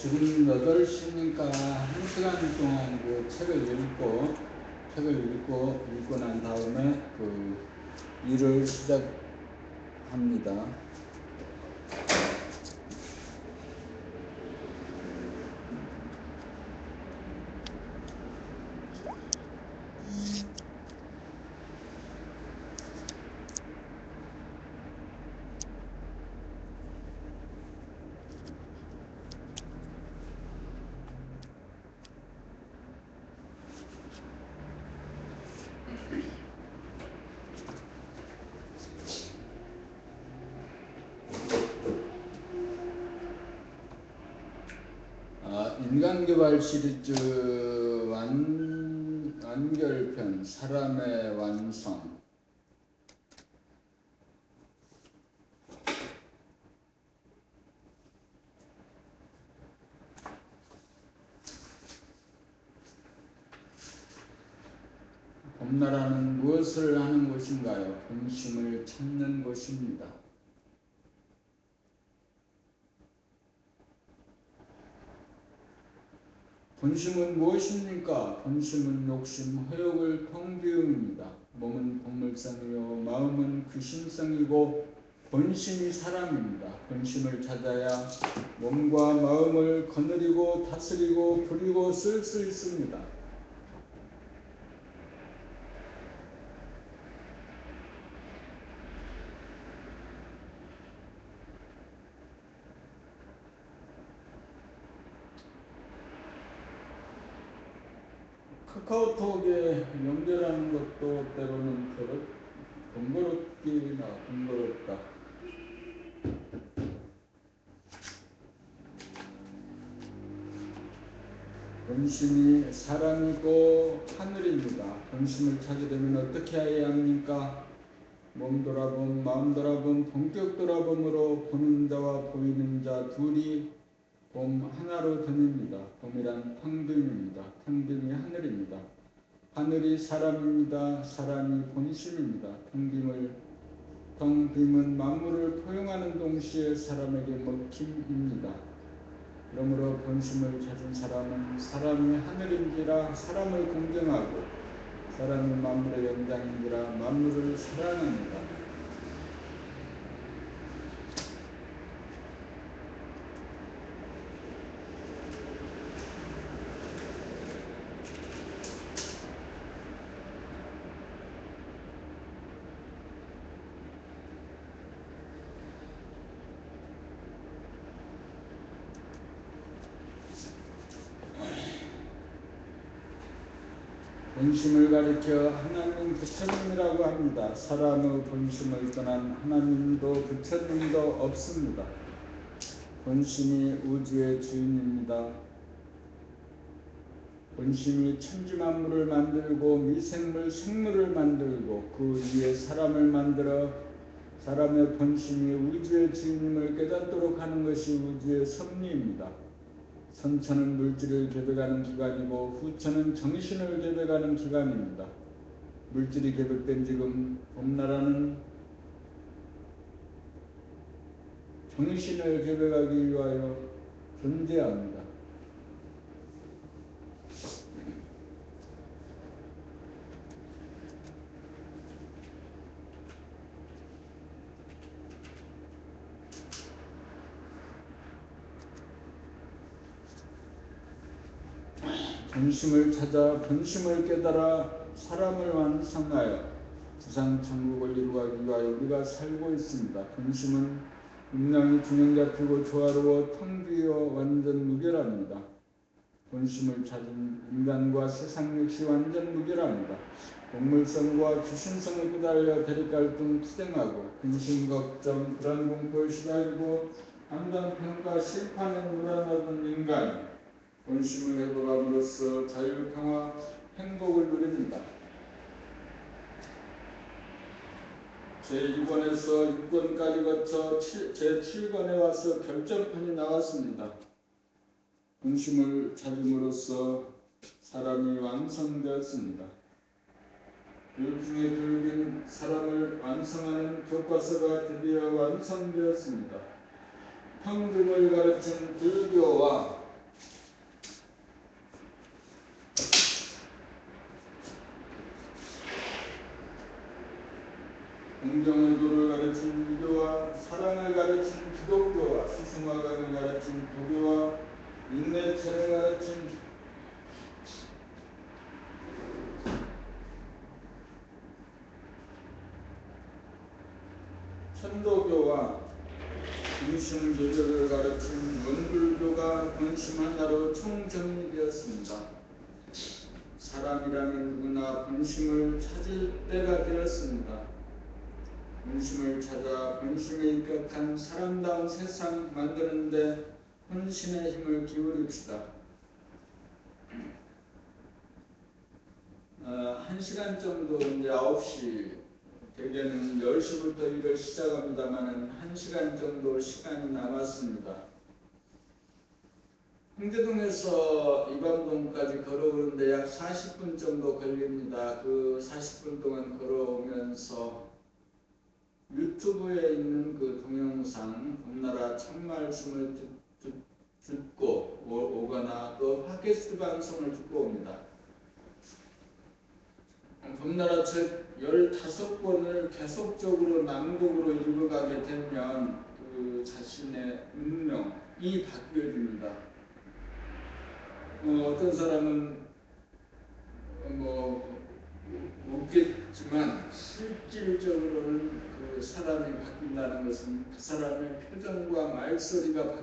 지금 8시니까 1시간 동안 그 책을 읽고 난 다음에 그 일을 시작합니다. 인간개발 시리즈 완결편 사람의 완성. 봄나라는 무엇을 하는 곳인가요? 본심을 찾는 곳입니다. 본심은 무엇입니까? 본심은 욕심, 허욕을 텅 비움입니다. 몸은 본물성이요 마음은 귀심성이고 본심이 사람입니다. 본심을 찾아야 몸과 마음을 거느리고 다스리고 부리고 쓸 수 있습니다. 카카오톡에 연결하는 것도 때로는 번거롭기나 번거롭다. 본심이 사람이고 하늘입니다. 본심을 찾으려면 어떻게 해야 합니까? 몸 돌아봄, 마음 돌아봄, 본격 돌아봄으로 보는 자와 보이는 자 둘이 봄 하나로 되입니다. 봄이란 텅빔입니다. 텅빔이 하늘입니다. 하늘이 사람입니다. 사람이 본심입니다. 텅빔은 만물을 포용하는 동시에 사람에게 먹힘입니다. 그러므로 본심을 찾은 사람은 사람이 하늘인지라 사람을 공경하고 사람이 만물의 영장인지라 만물을 사랑합니다. 본심을 가리켜 하나님 부처님이라고 합니다. 사람의 본심을 떠난 하나님도 부처님도 없습니다. 본심이 우주의 주인입니다. 본심이 천지만물을 만들고 미생물, 생물을 만들고 그 위에 사람을 만들어 사람의 본심이 우주의 주인임을 깨닫도록 하는 것이 우주의 섭리입니다. 선천은 물질을 계백하는 기관이고 후천은 정신을 계백하는 기관입니다. 물질이 계백된 지금 봄나라는 정신을 계백하기 위하여 존재합니다. 본심을 찾아 본심을 깨달아 사람을 완성하여 지상천국을 이루기 위하여 우리가 살고 있습니다. 본심은 음량이 균형 잡히고 조화로워 텅 비어 완전 무결합니다. 본심을 찾은 인간과 세상 역시 완전 무결합니다. 동물성과 귀신성을 끄달려 대립갈등 투쟁하고 근심, 걱정, 불안, 공포에 시달리고 판단평가, 실판에 놀아나던 인간이 본심을 회복함으로써 자유, 평화, 행복을 누립니다. 제1권에서 6권까지 거쳐 제7권에 와서 결정판이 나왔습니다. 본심을 찾음으로써 사람이 완성되었습니다. 율중의 교육인 사람을 완성하는 교과서가 드디어 완성되었습니다. 텅빔을 가르친 불교와 공경의 도를 가르친 유교와 사랑을 가르친 기독교와 스승화강을 가르친 도교와 인내체를 가르친 천도교와 중심조절을 가르친 원불교가 본심 하나로 총정리되었습니다. 사람이라면 누구나 본심을 찾을 때가 되었습니다. 본심을 찾아 본심에 입각한 사람다운 세상 만드는데 혼신의 힘을 기울입시다. 1시간 정도 이제 9시 대개는 10시부터 일을 시작합니다만 1시간 정도 시간이 남았습니다. 홍대동에서 이방동까지 걸어오는데 약 40분 정도 걸립니다. 그 40분 동안 걸어오면서 유튜브에 있는 그 동영상 봄나라 참말씀을 듣고 오거나 또 팟캐스트 방송을 듣고 옵니다. 봄나라 책 15권을 계속적으로 낭독으로 읽어가게 되면 그 자신의 운명이 바뀌어집니다. 어떤 사람은 웃겠지만 실질적으로는 그 사람이 바뀐다는 것은 그 사람의 표정과 말소리가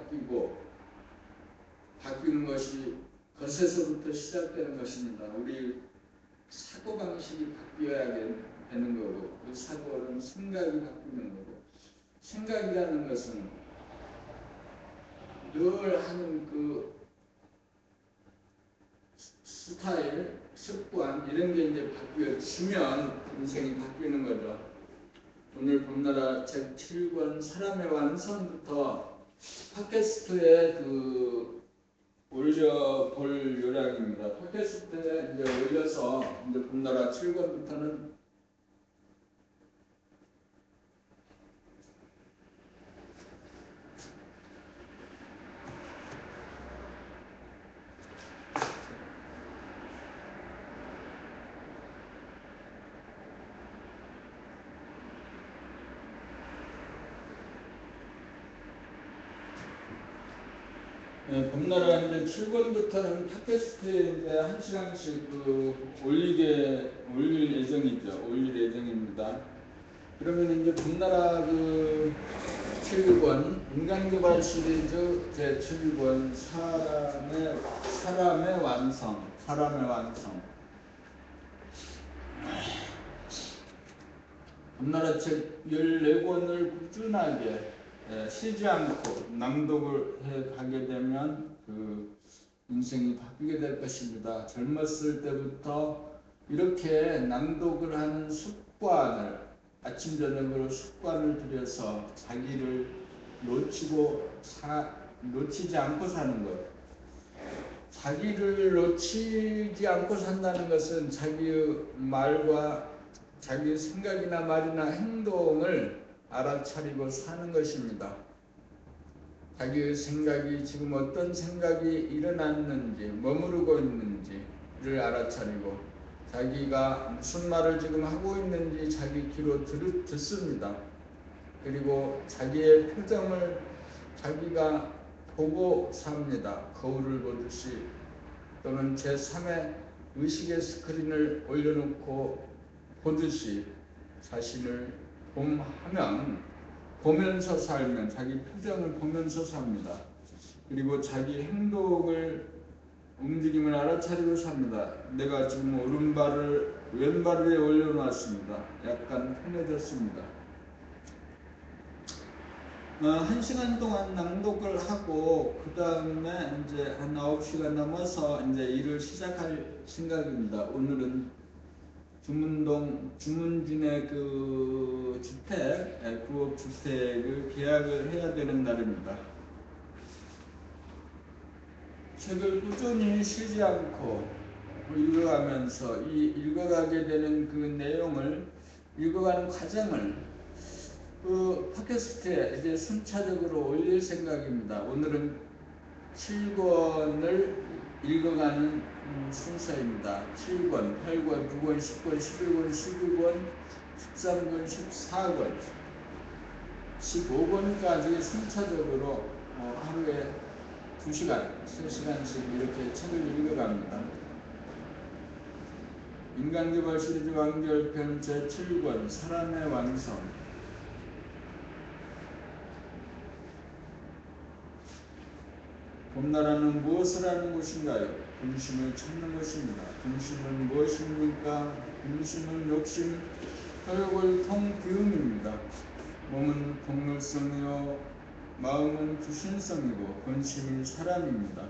바뀌는 것이 것에서부터 시작되는 것입니다. 우리 사고방식이 바뀌어야 되는 거고 그 사고는 생각이 바뀌는 거고 생각이라는 것은 늘 하는 그 스타일, 습관 이런 게 이제 바뀌어지면 인생이 바뀌는 거죠. 오늘 봄나라 책 7권 사람의 완성부터 팟캐스트에 올려볼 요량입니다. 팟캐스트에 이제 올려서 이제 봄나라 7권부터는 봄나라 이제 7권부터는 팟캐스트에 이제 1시간씩 올릴 예정입니다. 그러면 이제 봄나라 7권 인간개발 시리즈 제7권 사람의 완성. 봄나라 책 14권을 꾸준하게 쉬지 않고 낭독을 해 가게 되면 그 인생이 바뀌게 될 것입니다. 젊었을 때부터 이렇게 낭독을 하는 습관을 아침 저녁으로 습관을 들여서 자기를 놓치지 않고 사는 것. 자기를 놓치지 않고 산다는 것은 자기의 말과 자기의 생각이나 말이나 행동을 알아차리고 사는 것입니다. 자기의 생각이 지금 어떤 생각이 일어났는지 머무르고 있는지를 알아차리고 자기가 무슨 말을 지금 하고 있는지 자기 귀로 듣습니다. 그리고 자기의 표정을 자기가 보고 삽니다. 거울을 보듯이 또는 제3의 의식의 스크린을 올려놓고 보듯이 자신을 보면서 살면 자기 표정을 보면서 삽니다. 그리고 자기 움직임을 알아차리고 삽니다. 내가 지금 오른발을 왼발 위에 올려놨습니다. 약간 편해졌습니다. 1시간 동안 낭독을 하고 그 다음에 이제 한 9시가 넘어서 이제 일을 시작할 생각입니다. 오늘은 주문진의 그 구업주택을 계약을 해야 되는 날입니다. 책을 꾸준히 쉬지 않고 읽어가면서 읽어가게 되는 그 내용을 읽어가는 과정을 그 팟캐스트에 이제 순차적으로 올릴 생각입니다. 오늘은 7권을 읽어가는 순서입니다. 7권, 8권, 9권, 10권, 11권, 12권, 13권, 14권, 15권까지 3차적으로 하루에 2시간, 3시간씩 이렇게 책을 읽어갑니다. 인간개발 시리즈 완결편 제7권 사람의 완성. 봄나라는 무엇을 하는 것인가요? 본심을 찾는 것입니다. 본심은 무엇입니까? 본심은 욕심, 혈골, 통, 비움입니다. 몸은 동물성이요 마음은 귀신성이고 본심이 사람입니다.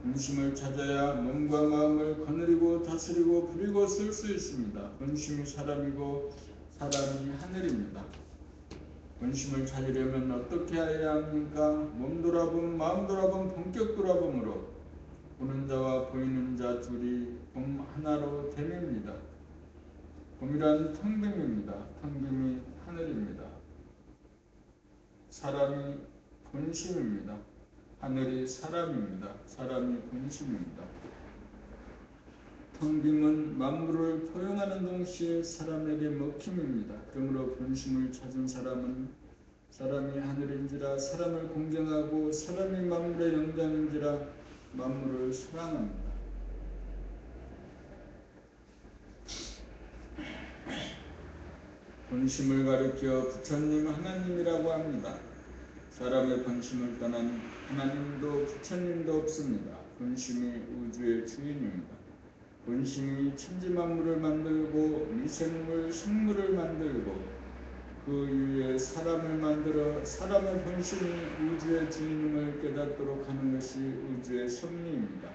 본심을 찾아야 몸과 마음을 거느리고 다스리고 부리고 쓸 수 있습니다. 본심이 사람이고 사람이 하늘입니다. 본심을 찾으려면 어떻게 해야 합니까? 몸 돌아봄, 마음 돌아봄, 본격 돌아봄으로 보는 자와 보이는 자 둘이 봄 하나로 됨입니다. 봄이란 텅빔입니다. 텅빔이 하늘입니다. 사람이 본심입니다. 하늘이 사람입니다. 사람이 본심입니다. 텅빔은 만물을 포용하는 동시에 사람에게 먹힘입니다. 그러므로 본심을 찾은 사람은 사람이 하늘인지라 사람을 공경하고 사람이 만물의 영장인지라 만물을 사랑합니다. 본심을 가리켜 부처님 하나님이라고 합니다. 사람의 본심을 떠난 하나님도 부처님도 없습니다. 본심이 우주의 주인입니다. 본심이 천지 만물을 만들고 미생물, 생물을 만들고 그 이후에 사람을 만들어 사람의 본심이 우주의 주인임을 깨닫도록 하는 것이 우주의 섭리입니다.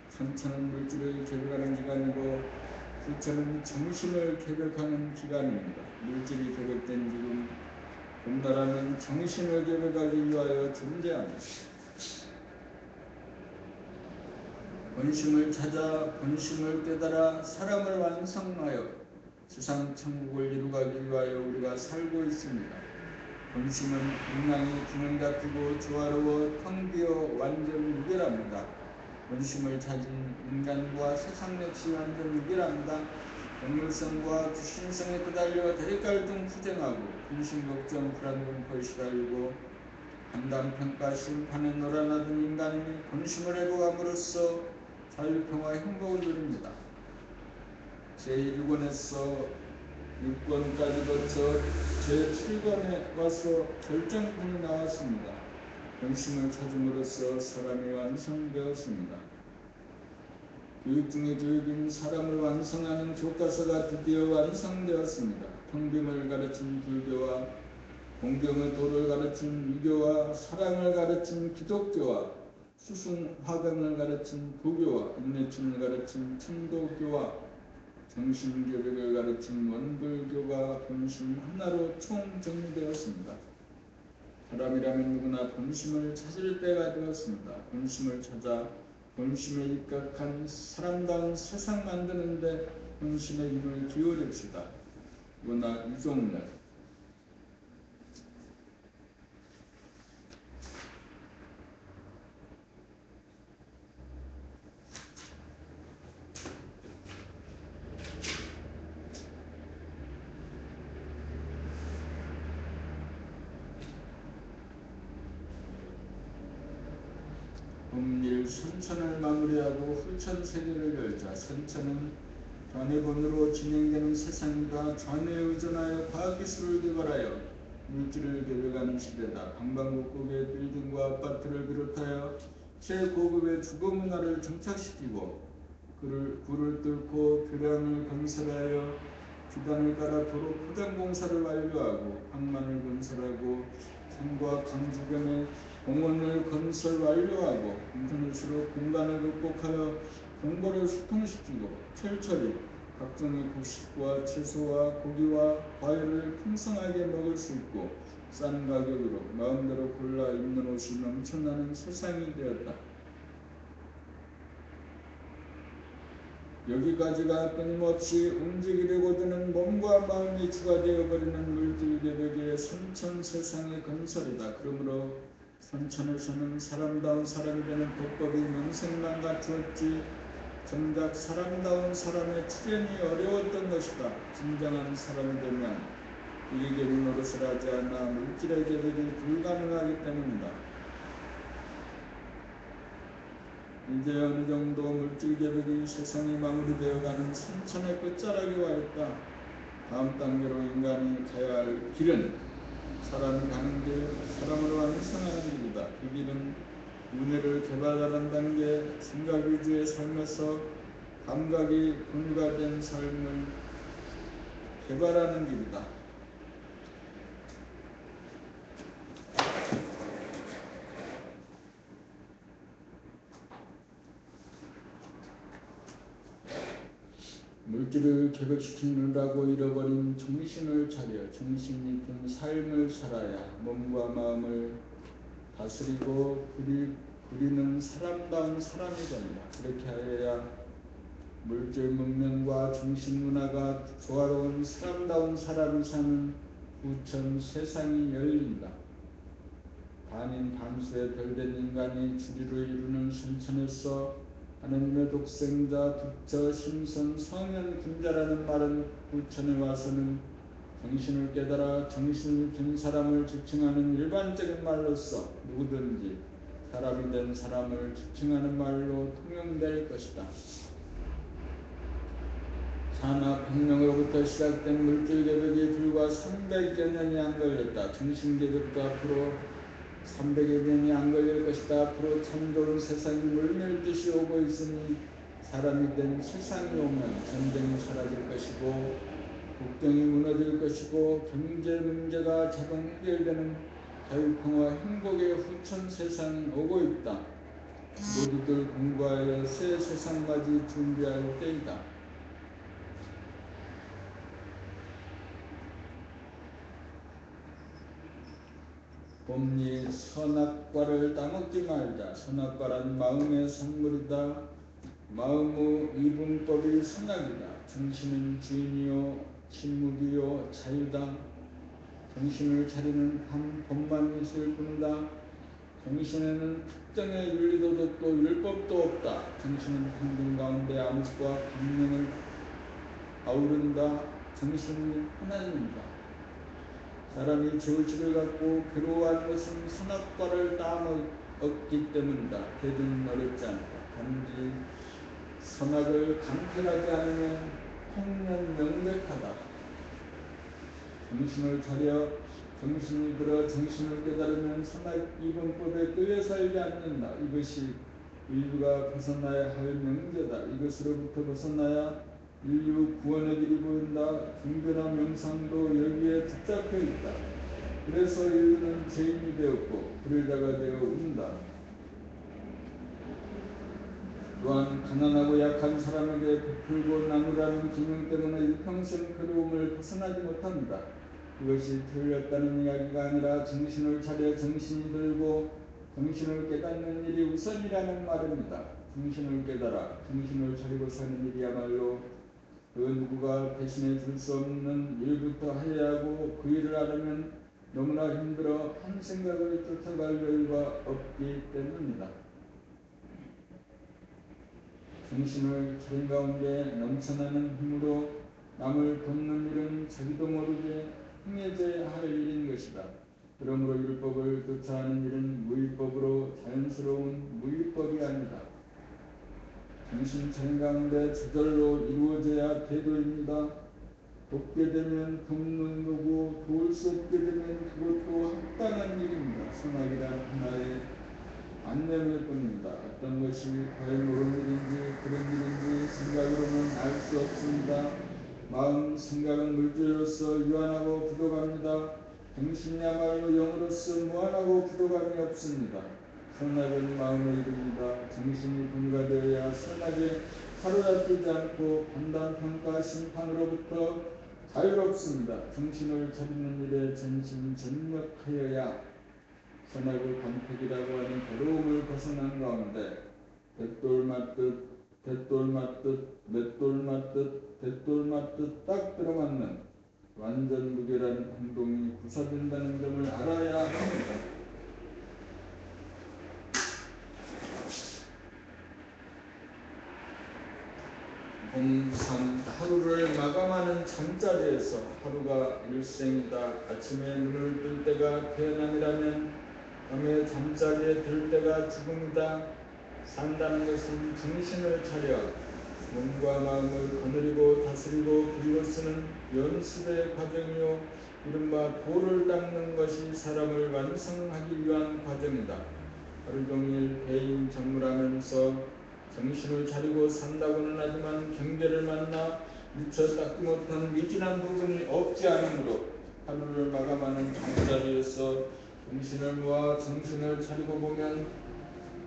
선천은 물질을 개벽하는 기간이고 부처는 정신을 개벽하는 기간입니다. 물질이 개벽된 지금 봄나라는 정신을 개벽하기 위하여 존재합니다. 본심을 찾아 본심을 깨달아 사람을 완성하여 세상 천국을 이루가기 위하여 우리가 살고 있습니다. 본심은 인간이 균형 잡히고 조화로워 텅 비어 완전 유결합니다. 본심을 찾은 인간과 세상 역시 완전 유결합니다. 동물성과 귀신성에 끄달려 대립갈등 투쟁하고 근심 걱정 불안 공포에 시달리고 판단평가 심판에 놀아나던 인간이 본심을 회복함으로써 자유평화 행복을 누립니다. 제1권에서 6권까지 거쳐 제7권에 와서 결정판이 나왔습니다. 본심을 찾음으로써 사람이 완성되었습니다. 교육 중의 교육인 사람을 완성하는 교과서가 드디어 완성되었습니다. 텅빔을 가르친 불교와 공경의 도를 가르친 유교와 사랑을 가르친 기독교와 수승화병을 가르친 부교와 인내심을 가르친 천도교와 정신교육을 가르친 원불교가 본심 하나로 총정리되었습니다. 사람이라면 누구나 본심을 찾을 때가 되었습니다. 본심을 찾아 본심에 입각한 사람다운 세상 만드는데 본심의 힘을 기울입시다. 문화 이종래. 봄일 선천을 마무리하고 후천세계를 열자. 선천은 전해본으로 진행되는 세상과 전해에 의존하여 과학기술을 개발하여 물질을 개발하는 시대다. 방방곡곡의 빌딩과 아파트를 비롯하여 최고급의 주거문화를 정착시키고 굴을 뚫고 교량을 건설하여 기단을 깔아 도로 포장공사를 완료하고 항만을 건설하고 산과 강 주변에 공원을 건설 완료하고 인터넷으로 공간을 극복하여 정보를 소통시키고 철저히 각종의 곡식과 채소와 고기와 과일을 풍성하게 먹을 수 있고 싼 가격으로 마음대로 골라 입는 옷이 넘쳐나는 세상이 되었다. 여기까지가 끊임없이 움직이려고 드는 몸과 마음이 주가 되어버리는 물질개벽의 선천 세상의 건설이다. 그러므로 선천에서는 사람다운 사람이 되는 법법이 명색만 갖추었지 정작 사람다운 사람의 출현이 어려웠던 것이다. 진정한 사람이 되면 이익의 노릇을 하지 않아 물질의 계획이 불가능하기 때문이다. 이제 어느 정도 물질 계획이 세상이 마무리되어가는 산천의 끝자락에 와 있다. 다음 단계로 인간이 가야 할 길은 사람이 가는 길, 사람을 완성하는 길이다. 그 길은 윤회를 개발하는 단계, 생각 위주의 삶에서 감각이 분가된 삶을 개발하는 길이다. 물질을 개벽시키느라고 잃어버린 정신을 차려 정신이 든 삶을 살아야 몸과 마음을 다스리고 부리는 사람다운 사람이 된다. 그렇게 하여야 물질 문명과 정신 문화가 조화로운 사람다운 사람이 사는 후천 세상이 열린다. 반인 반수의 별된 인간이 주류를 이루는 선천에서 하느님의 독생자, 부처, 신선, 성현, 군자라는 말은 후천에 와서는 정신을 깨달아 정신이 든 사람을 지칭하는 일반적인 말로서 누구든지 사람이 된 사람을 지칭하는 말로 통용될 것이다. 산업혁명으로부터 시작된 물질개벽이 불과 300여 년이 안 걸렸다. 정신개벽도 앞으로 300여 년이 안 걸릴 것이다. 앞으로 참 좋은 세상이 물밀듯이 오고 있으니 사람이 된 세상이 오면 전쟁이 사라질 것이고 국경이 무너질 것이고 경제 문제가 자동 해결되는 자유평화 행복의 후천 세상이 오고 있다. 모두들 공부하여 새 세상맞이 준비할 때이다. 봄니 선악과를 따먹지 말자. 선악과란 마음의 선물이다. 마음의 이분법이 선악이다. 정신은 주인이요 침묵이요 자유다. 정신을 차리는 한 법만 있을 뿐이다. 정신에는 특정의 윤리도 없고 율법도 없다. 정신은 평등 가운데 암흑과 광명을 아우른다. 정신이 하나님이다. 사람이 죄의식을 갖고 괴로워하는 것은 선악과를 따먹었기 때문이다. 되든 어렵지 않다. 단지 선악을 간택하지 않으면 통면 명백하다. 정신을 차려 정신이 들어 정신을 깨달으면 선악 이분법에 끌려 살지 않는다. 이것이 인류가 벗어나야 할 명제다. 이것으로부터 벗어나야 인류 구원의 길이 보인다. 종교나 명상도 여기에 붙잡혀 있다. 그래서 인류는 죄인이 되었고 불의자가 되어 운다. 또한 가난하고 약한 사람에게 베풀고 나누라는 기능 때문에 일평생 괴로움을 벗어나지 못합니다. 그것이 틀렸다는 이야기가 아니라 정신을 차려 정신이 들고 정신을 깨닫는 일이 우선이라는 말입니다. 정신을 깨달아 정신을 차리고 사는 일이야말로 그 누구가 대신해 줄 수 없는 일부터 해야 하고 그 일을 하려면 너무나 힘들어 한 생각을 쫓아갈 여유가 없기 때문입니다. 정신을 차린 가운데 넘쳐나는 힘으로 남을 돕는 일은 자기도 모르게 행해져야 할 일인 것이다. 그러므로 율법을 쫓아하는 일은 무율법으로 자연스러운 무율법이 아니다. 정신 차린 가운데 저절로 이루어져야 태도입니다. 돕게 되면 돕는 거고 도울 수 없게 되면 그것도 합당한 일입니다. 선악이란 하나의 안념일 뿐입니다. 어떤 것이 과연 옳은 일인지 그런 일인지 생각으로는 알 수 없습니다. 마음, 생각은 물질로서 유한하고 부족합니다. 정신이야말로 영으로서 무한하고 부족함이 없습니다. 선악은 마음의 일입니다. 정신이 분가되어야 선악에 사로잡히지 않고 판단평가 심판으로부터 자유롭습니다. 정신을 차리는 일에 전심전력하여야 선악의 간택이라고 하는 괴로움을 벗어난 가운데 백돌 맞듯 맷돌 맞듯 딱 들어맞는 완전 무결한 행동이 구사된다는 점을 알아야 합니다. 봄3 하루를 마감하는 잠자리에서 하루가 일생이다. 아침에 눈을 뜰 때가 태어남이라면 밤에 잠자리에 들 때가 죽음이다. 산다는 것은 정신을 차려 몸과 마음을 거느리고 다스리고 그리고 쓰는 연습의 과정이요 이른바 돌을 닦는 것이 사람을 완성하기 위한 과정이다. 하루 종일 개인 정물하면서 정신을 차리고 산다고는 하지만 경계를 만나 미처 닦지 못한 미진한 부분이 없지 않으므로 하루를 마감하는 잠자리에서 정신을 모아 정신을 차리고 보면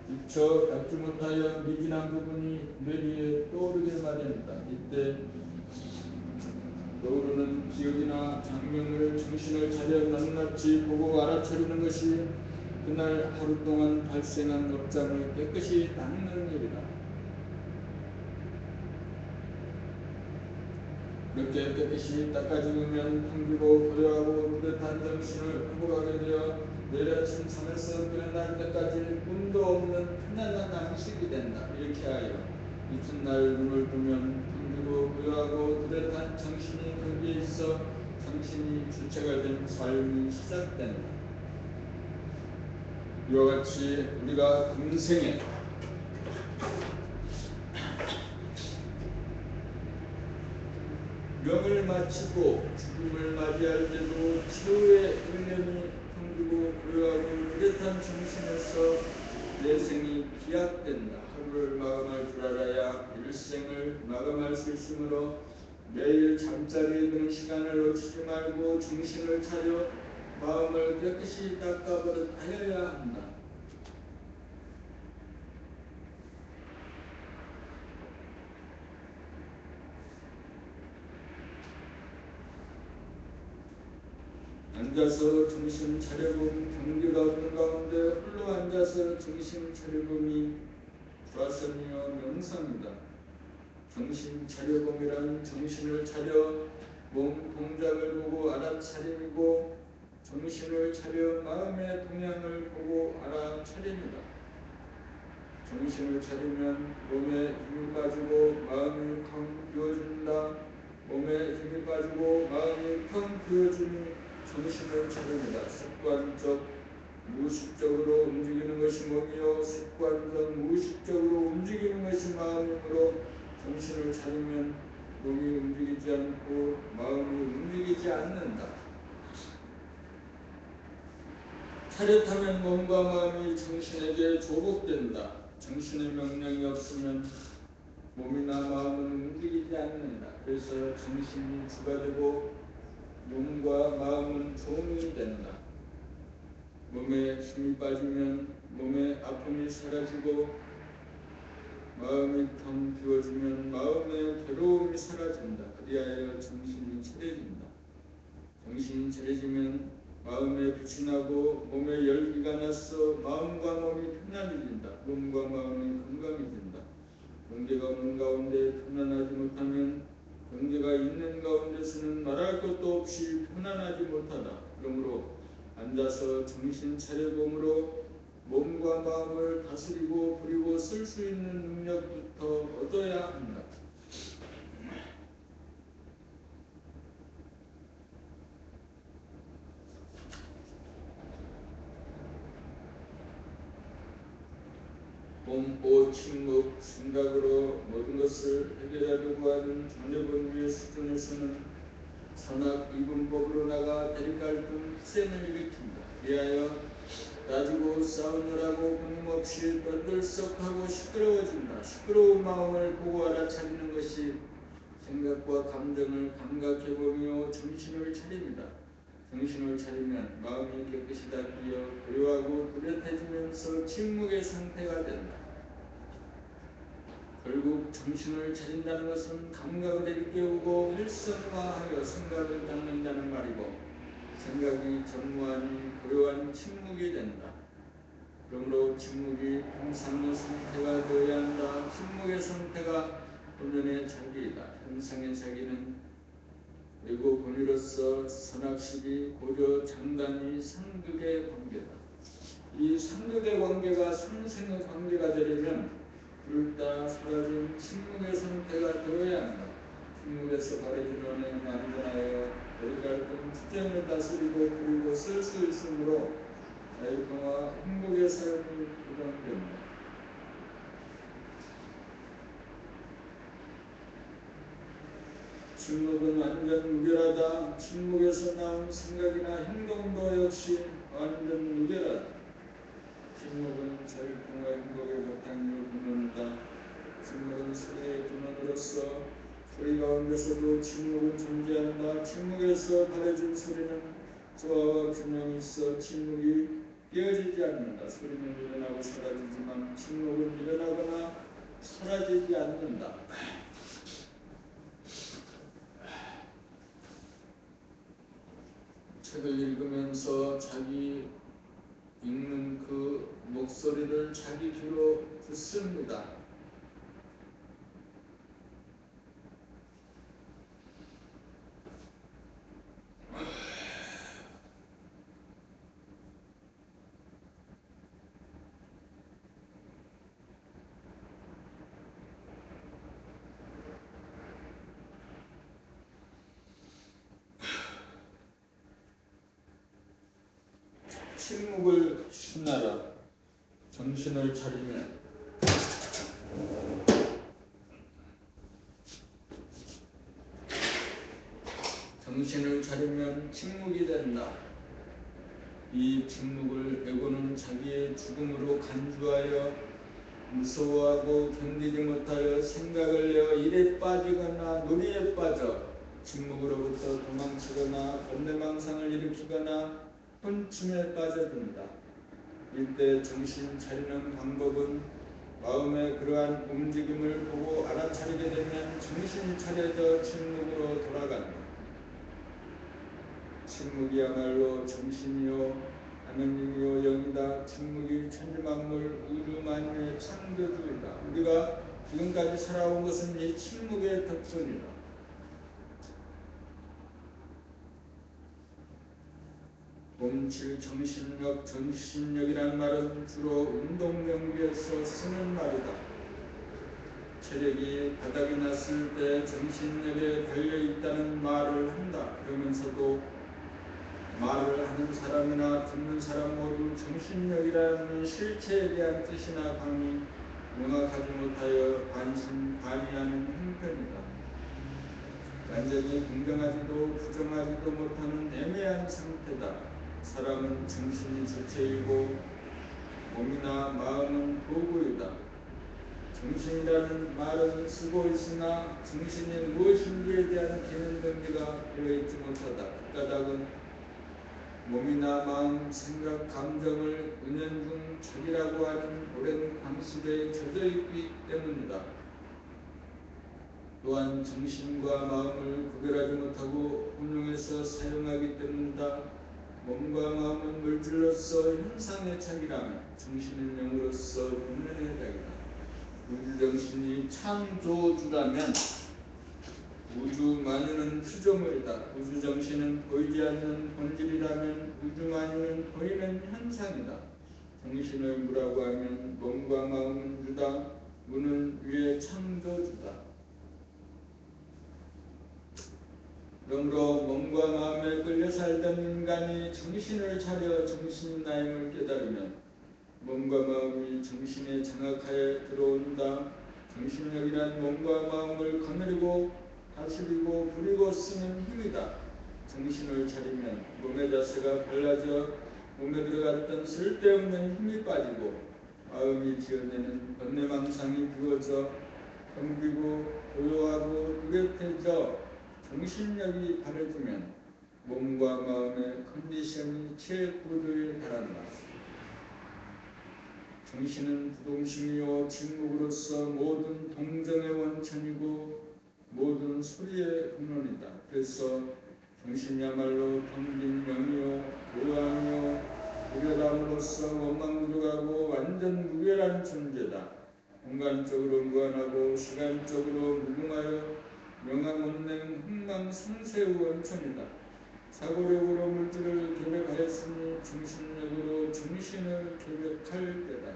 미처 닦지 못하여 미진한 부분이 뇌리에 떠오르게 마련이다. 이때 떠오르는 기억이나 장면을 정신을 차려 낱낱이 보고 알아차리는 것이 그날 하루 동안 발생한 업장을 깨끗이 닦는 일이다. 그렇게 깨끗이 닦아주면 풍기고 고요하고 뚜렷한 정신을 회복하게 되어 내일 아침 잠에서 깨어날 때까지 꿈도 없는 편안한 안식이 된다. 이렇게 하여 이튿날 눈을 뜨면 풍기고 고요하고 뚜렷한 정신이 거기에 있어 정신이 주체가 된 삶이 시작된다. 이와 같이 우리가 금생에 명을 마치고 죽음을 맞이할 때도 치유의 의념이 풍기고 고요하고 뚜렷한 정신에서 내 생이 기약된다. 하루를 마감할 줄 알아야 일생을 마감할 수 있으므로 매일 잠자리에 드는 시간을 놓치지 말고 정신을 차려 마음을 깨끗이 닦아버릇하여야 한다. 앉아서 정신 차려봄 경계가 없는 가운데 홀로 앉아서 정신 차려봄이 불화선이여 명상이다. 정신 차려봄이란 정신을 차려 몸 동작을 보고 알아차림이고 정신을 차려 마음의 동향을 보고 알아차림이다. 정신을 차리면 몸에 힘이 빠지고 마음이 텅 비워진다. 몸에 힘이 빠지고 마음이 텅 비워지니 정신을 차립니다. 습관적 무의식적으로 움직이는 것이 몸이요 습관적 무의식적으로 움직이는 것이 마음이므로 정신을 차리면 몸이 움직이지 않고 마음이 움직이지 않는다. 차렷하면 몸과 마음이 정신에게 조복된다. 정신의 명령이 없으면 몸이나 마음은 움직이지 않는다. 그래서 정신이 주가 되고 몸과 마음은 종이 된다. 몸에 힘이 빠지면 몸의 아픔이 사라지고 마음이 텅 비워지면 마음의 괴로움이 사라진다. 그리하여 정신이 차려진다. 정신이 차려지면 마음에 빛이 나고 몸에 열기가 나서 마음과 몸이 편안해진다. 몸과 마음이 건강해진다. 경계가 없는 가운데 편안하지 못하면 경계가 있는 가운데서는 말할 것도 없이 편안하지 못하다. 그러므로 앉아서 정신 차려봄으로 몸과 마음을 다스리고 부리고 쓸 수 있는 능력부터 얻어야 한다. 공포, 침묵, 생각으로 모든 것을 해결하려고 하는 전여본위의 수준에서는 선악 이분법으로 나가 대립갈등 희생을 일으킨다. 이하여 따지고 싸우느라고 끊임없이 떨들썩하고 시끄러워진다. 시끄러운 마음을 보고 알아차리는 것이 생각과 감정을 감각해보며 정신을 차립니다. 정신을 차리면 마음이 깨끗이 닦여 고요하고 뚜렷해지면서 침묵의 상태가 된다. 결국 정신을 차린다는 것은 감각을 일깨우고 활성화하여 생각을 닦는다는 말이고 생각이 전무하니 고요한 침묵이 된다. 그러므로 침묵이 평상의 상태가 되어야 한다. 침묵의 상태가 본연의 자기이다. 현상의 자기는 그리고 본의로서 선악식이 고려 장단이 상극의 관계다. 이 상극의 관계가 상생의 관계가 되려면 불다 사라진 침묵의 상태가 되어야 침묵에서 바라진 언행은 안전하여 어디 갈든 투쟁을 다스리고 그리고 쓸 수 있으므로 자유평화 행복의 삶이 보장됩니다. 침묵은 완전 무결하다. 침묵에서 나온 생각이나 행동도 역시 완전 무결하다. 침묵은 자유평화 행복의 바탕을 근원이다. 침묵은 소리의 근원으로서 소리 가운데서도 침묵은 존재한다. 침묵에서 바래진 소리는 조화와 균형이 있어 침묵이 깨어지지 않는다. 소리는 일어나고 사라지지만 침묵은 일어나거나 사라지지 않는다. 책을 읽으면서 자기 읽는 그 목소리를 자기 귀로 듣습니다. 침묵을 신나라. 정신을 차리면 침묵이 된다. 이 침묵을 에고는 자기의 죽음으로 간주하여 무서워하고 견디지 못하여 생각을 내어 일에 빠지거나 놀이에 빠져 침묵으로부터 도망치거나 번뇌망상을 일으키거나 혼침에 빠져든다. 이때 정신 차리는 방법은 마음의 그러한 움직임을 보고 알아차리게 되면 정신이 차려져 침묵으로 돌아간다. 침묵이야말로 정신이요 하느님이요 영이다. 침묵이 천지만물 우주만유의 창조주이다. 우리가 지금까지 살아온 것은 이 침묵의 덕분이다. 몸칠 정신력, 정신력이란 말은 주로 운동명비에서 쓰는 말이다. 체력이 바닥이 났을 때 정신력에 달려있다는 말을 한다. 그러면서도 말을 하는 사람이나 듣는 사람 모두 정신력이라는 실체에 대한 뜻이나 감이 명확하지 못하여 반신반의하는 형편이다. 완전히 긍정하지도 부정하지도 못하는 애매한 상태다. 사람은 정신이 주체이고 몸이나 마음은 도구이다. 정신이라는 말은 쓰고 있으나 정신이 무엇인지에 대한 개념 정리가 되어있지 못하다. 그 까닭은 몸이나 마음, 생각, 감정을 은연중 자기라고 하는 오랜 관습에 젖어있기 때문이다. 또한 정신과 마음을 구별하지 못하고 혼용해서 사용하기 때문이다. 몸과 마음은 물질로서 현상의 착이라면 정신은 영으로서 본연의 작이다. 우주정신이 창조주라면 우주만유는 피조물이다. 우주정신은 보이지 않는 본질이라면 우주만유는 보이는 현상이다. 정신을 무라고 하면 몸과 마음은 주다. 무는 위의 창조주다. 그러므로 몸과 마음에 끌려 살던 인간이 정신을 차려 정신이 나임을 깨달으면 몸과 마음이 정신의 장악하에 들어온다. 정신력이란 몸과 마음을 거느리고 다스리고 부리고 쓰는 힘이다. 정신을 차리면 몸의 자세가 달라져 몸에 들어갔던 쓸데없는 힘이 빠지고 마음이 지어내는 번뇌망상이 비워져 경비고 고요하고 뚜렷해져 정신력이 바래지면 몸과 마음의 컨디션이 최고조에 달한다. 정신은 부동심이요 침묵으로서 모든 동정의 원천이고 모든 소리의 근원이다. 그래서 정신이야말로 텅빈 영이요 고요함이요 무결함으로써 원망무족하고 완전 무결한 존재다. 공간적으로 무한하고 시간적으로 무궁하여 명암원냉 흥망성쇠의 원천이다. 사고력으로 물질을 계획하였으니 정신력으로 정신을 계획할 때다.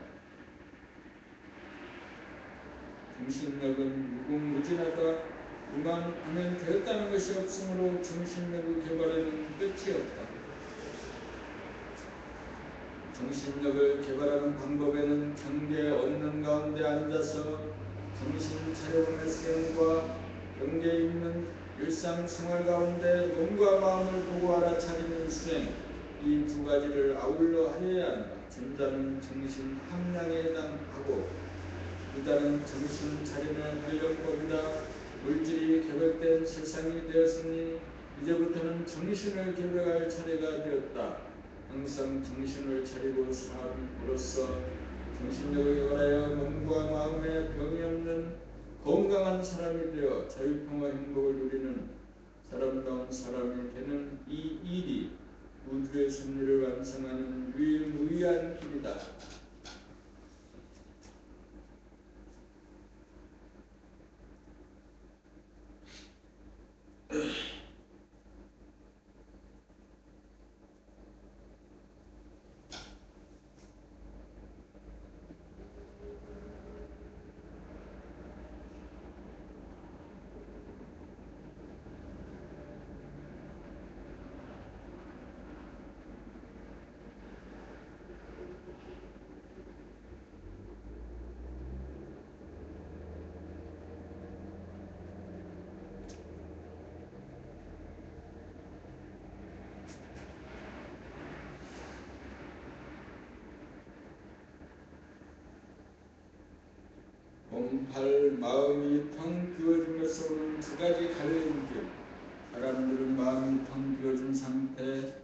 정신력은 무궁무진하다. 이만 하면 되었다는 것이 없으므로 정신력의 개발에는 끝이 없다. 정신력을 개발하는 방법에는 경계 없는 가운데 앉아서 정신 차려움의 수행과 경계 있는 일상생활 가운데 몸과 마음을 보고 알아차리는 수행, 이 두 가지를 아울러 하여야 한다. 전자는 정신 함량에 해당하고 후자는 정신 차림의 활용법이다. 물질이 개벽된 세상이 되었으니 이제부터는 정신을 개벽할 차례가 되었다. 항상 정신을 차리고 삶으로써 정신력을 개발하여 몸과 마음에 병이 없는 건강한 사람이 되어 자유평화 행복을 누리는 사람다운 사람이 되는 이 일이 우주의 섭리를 완성하는 유일무이한 길이다. 몸팔 마음이 텅 비워짐에서 오는 두 가지 갈림 길. 사람들은 마음이 텅 비워진 상태,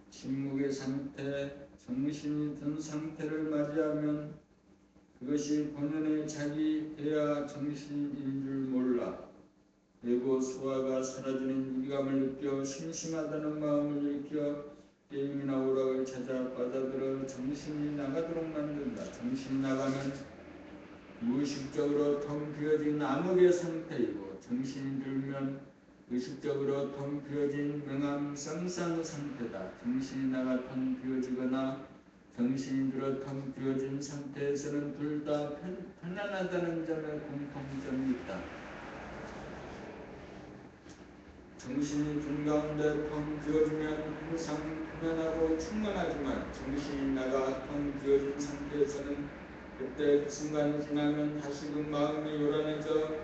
침묵의 상태, 정신이 든 상태를 맞이하면 그것이 본연의 자기 대야 정신인 줄 몰라. 그리고 소화가 사라지는 유기감을 느껴 심심하다는 마음을 일으켜 게임이나 오락을 찾아 빠져들어 정신이 나가도록 만든다. 정신이 나가면 무의식적으로 텅 비어진 암흑의 상태이고 정신이 들면 의식적으로 텅 비어진 명암 쌍쌍 상태다. 정신이 나가 텅 비어지거나 정신이 들어 텅 비어진 상태에서는 둘 다 편안하다는 점에 공통점이 있다. 정신이 든 가운데 텅 비어지면 항상 편안하고 충만하지만 정신이 나가 텅 비어진 상태에서는 그때 그 순간이 지나면 다시금 마음이 요란해져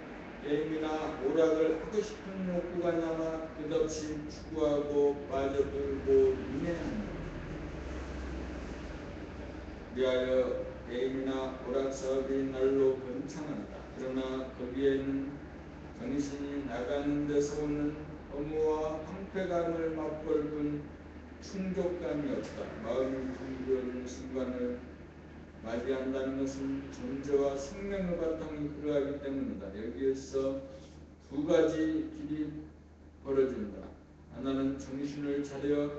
게임이나 오락을 하고 싶은 욕구가 남아 끝없이 추구하고 빠져들고 인해한다. 위하여 게임이나 오락 사업이 날로 번창한다. 그러나 거기에는 정신이 나가는 데서 오는 허무와 황폐감을 맛볼 뿐 충족감이 없다. 마음이 텅 비어진 순간을 맞이한다는 것은 존재와 생명의 바탕이 그러하기 때문이다. 여기에서 두 가지 길이 벌어진다. 하나는 정신을 차려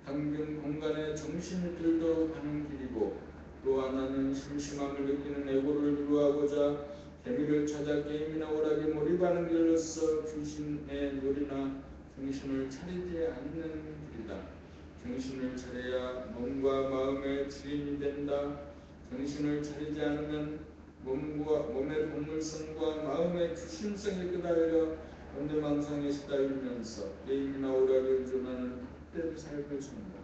당빈 공간에 정신이 들도록 하는 길이고 또 하나는 심심함을 느끼는 애고를 위로하고자 재미를 찾아 게임이나 오락에 몰입하는 길로서 귀신의 놀이나 정신을 차리지 않는 길이다. 정신을 차려야 몸과 마음의 주인이 된다. 정신을 차리지 않으면 몸의 동물성과 마음의 주심성에 끄달려 번뇌망상에 시달리면서 게임이나 오락에 의존하는 헛된 삶을 산다.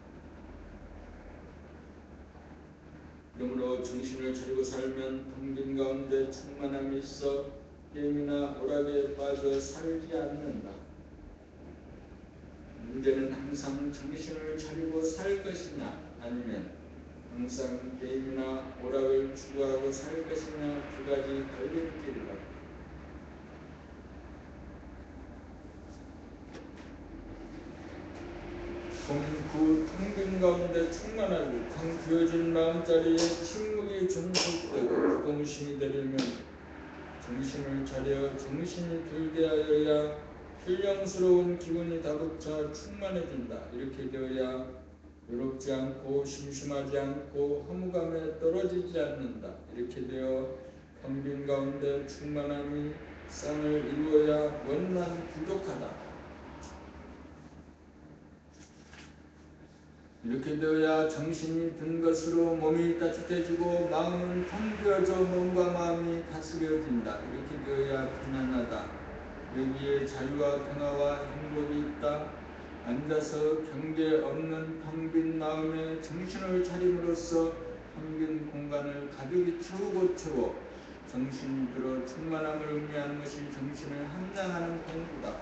그러므로 정신을 차리고 살면 텅 빈 가운데 충만함이 있어 게임이나 오락에 빠져 살지 않는다. 문제는 항상 정신을 차리고 살 것이냐 아니면 항상 게임이나 오락을 추구하고 살 것이냐 두 가지 갈림길이다. 그 텅 빈 가운데 충만하고 텅 비어진 마음자리에 침묵이 존속되고 부동심이 되려면 정신을 차려 정신이 들게 하여야 신령스러운 기분이 다급차 충만해진다. 이렇게 되어야 외롭지 않고 심심하지 않고 허무감에 떨어지지 않는다. 이렇게 되어 텅 빈 가운데 충만함이 쌍을 이루어야 원만 부족하다. 이렇게 되어야 정신이 든 것으로 몸이 따뜻해지고 마음은 텅 비어져 몸과 마음이 다스려진다. 이렇게 되어야 편안하다. 여기에 자유와 평화와 행복이 있다. 앉아서 경계 없는 텅빈 마음에 정신을 차림으로써 텅빈 공간을 가득히 채우고 정신이 들어 충만함을 의미하는 것이 정신을 함량하는 공부다.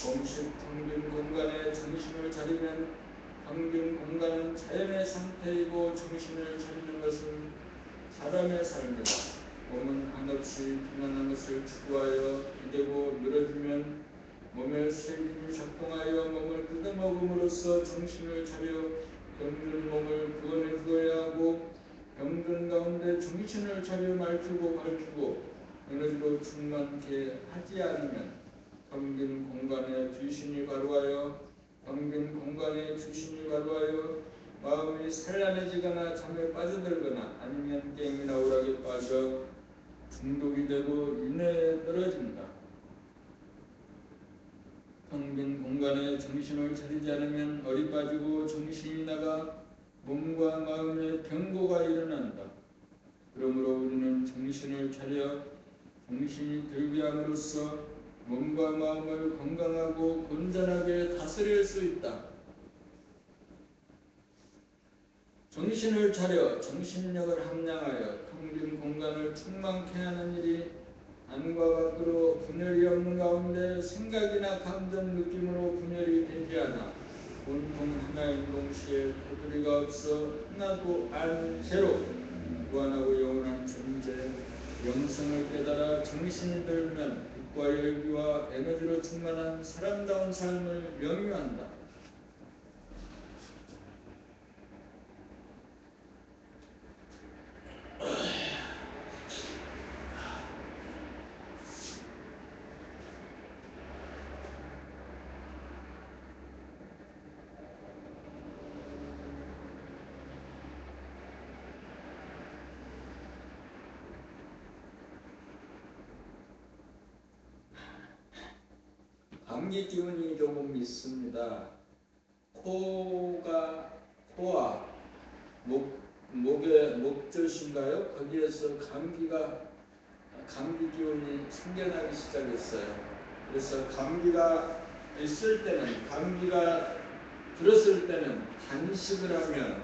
공식 텅빈 공간에 정신을 차리면 텅빈 공간은 자연의 상태이고 정신을 차리는 것은 사람의 삶이다. 몸은 한없이 편안한 것을 추구하여 기대고 늘어지면 몸의 세균이 작동하여 몸을 뜯어먹음으로써 정신을 차려 병든 몸을 구원해 주어야 하고 병든 가운데 정신을 차려 밝히고 에너지로 충만케 하지 않으면 텅빈 공간에 귀신이 가루하여 마음이 산란해지거나 잠에 빠져들거나 아니면 게임이나 오락에 빠져 중독이 되고 인내에 떨어진다. 텅빈 공간에 정신을 차리지 않으면 얼이 빠지고 정신이 나가 몸과 마음에 병고가 일어난다. 그러므로 우리는 정신을 차려 정신이 들게 함으로써 몸과 마음을 건강하고 건전하게 다스릴 수 있다. 정신을 차려 정신력을 함량하여 텅빈 공간을 충만케 하는 일이 안과 밖으로 분열이 없는 가운데 생각이나 감정, 느낌으로 분열이 되지 않아 온통 하나인 동시에 테두리가 없어 하나도 안제로 무한하고 영원한 존재 영성을 깨달아 정신이 들면 빛과 열기와 에너지로 충만한 사람다운 삶을 명유한다. 감기 기운이 조금 있습니다. 코와 목의 목젖인가요? 거기에서 감기 기운이 생겨나기 시작했어요. 그래서 감기가 들었을 때는 단식을 하면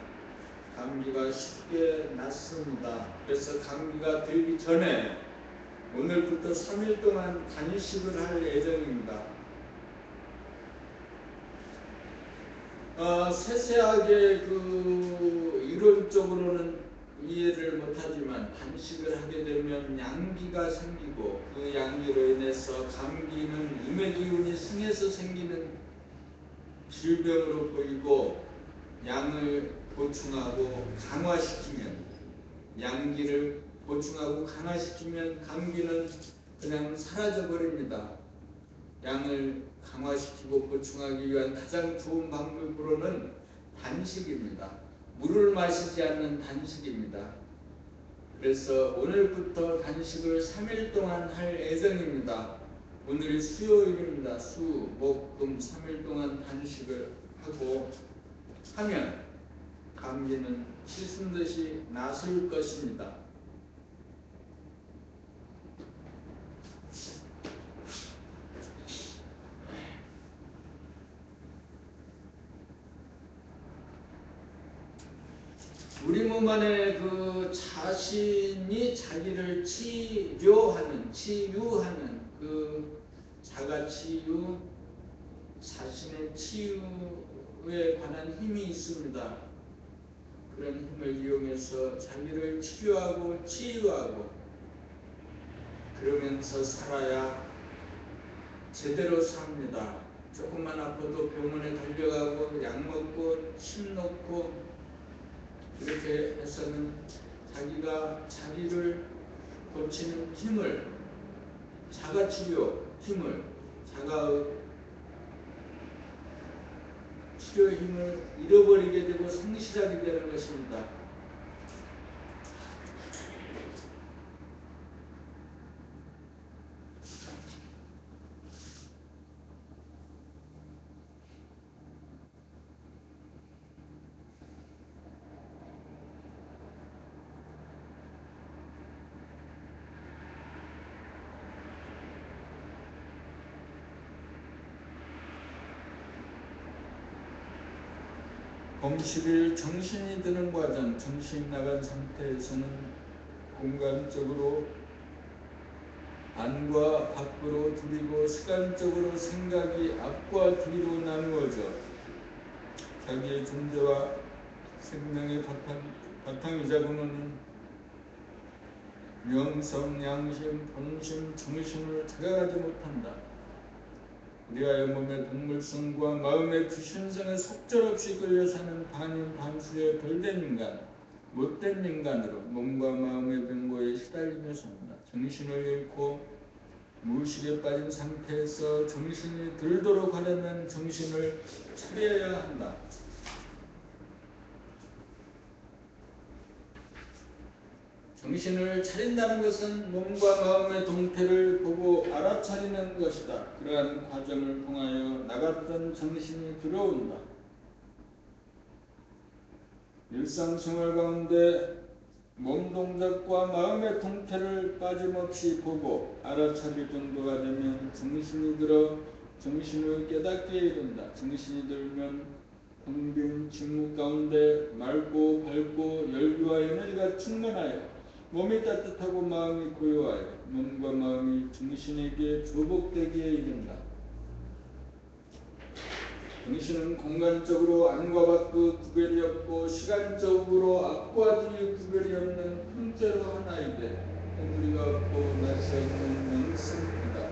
감기가 쉽게 낫습니다. 그래서 감기가 들기 전에 오늘부터 3일 동안 단식을 할 예정입니다. 세세하게 이론적으로는 이해를 못하지만 단식을 하게 되면 양기가 생기고 그 양기로 인해서 감기는 음의 기운이 승해서 생기는 질병으로 보이고 양을 보충하고 강화시키면 양기를 보충하고 강화시키면 감기는 그냥 사라져버립니다. 양을 강화시키고 보충하기 위한 가장 좋은 방법으로는 단식입니다. 물을 마시지 않는 단식입니다. 그래서 오늘부터 단식을 3일 동안 할 예정입니다. 오늘이 수요일입니다. 수, 목, 금 3일 동안 단식을 하면 감기는 씻은 듯이 나술 것입니다. 우리 몸 안에 자신이 자기를 치유하는 자가치유, 자신의 치유에 관한 힘이 있습니다. 그런 힘을 이용해서 자기를 치유하고 그러면서 살아야 제대로 삽니다. 조금만 아파도 병원에 달려가고 약 먹고 침 놓고 이렇게 해서는 자기가 자기를 고치는 힘을, 자가치료 힘을, 자가의 치료 힘을 잃어버리게 되고 상실하게 되는 것입니다. 범10일 정신이 드는 과정. 정신이 나간 상태에서는 공간적으로 안과 밖으로 들이고 시간적으로 생각이 앞과 뒤로 나누어져 자기의 존재와 생명의 바탕이자 근원인 명성, 양심, 본심, 정신을 자각하지 못한다. 우리하여 몸의 동물성과 마음의 귀신성에 속절없이 끌려 사는 반인반수의 별된 인간, 못된 인간으로 몸과 마음의 병고에 시달리며 산다. 정신을 잃고 무의식에 빠진 상태에서 정신이 들도록 하려면 정신을 차려야 한다. 정신을 차린다는 것은 몸과 마음의 동태를 보고 알아차리는 것이다. 그러한 과정을 통하여 나갔던 정신이 들어온다. 일상생활 가운데 몸 동작과 마음의 동태를 빠짐없이 보고 알아차릴 정도가 되면 정신이 들어 정신을 깨닫게 이른다. 정신이 들면 공빈 침묵 가운데 맑고 밝고 열기와 에너지가 충만하여 몸이 따뜻하고 마음이 고요하여 몸과 마음이 정신에게 조복되기에 이른다. 정신은 공간적으로 안과 밖의 구별이 없고 시간적으로 앞과 뒤의 구별이 없는 통째로 하나이되 해무리가 없고 날씨 없는 명승이다.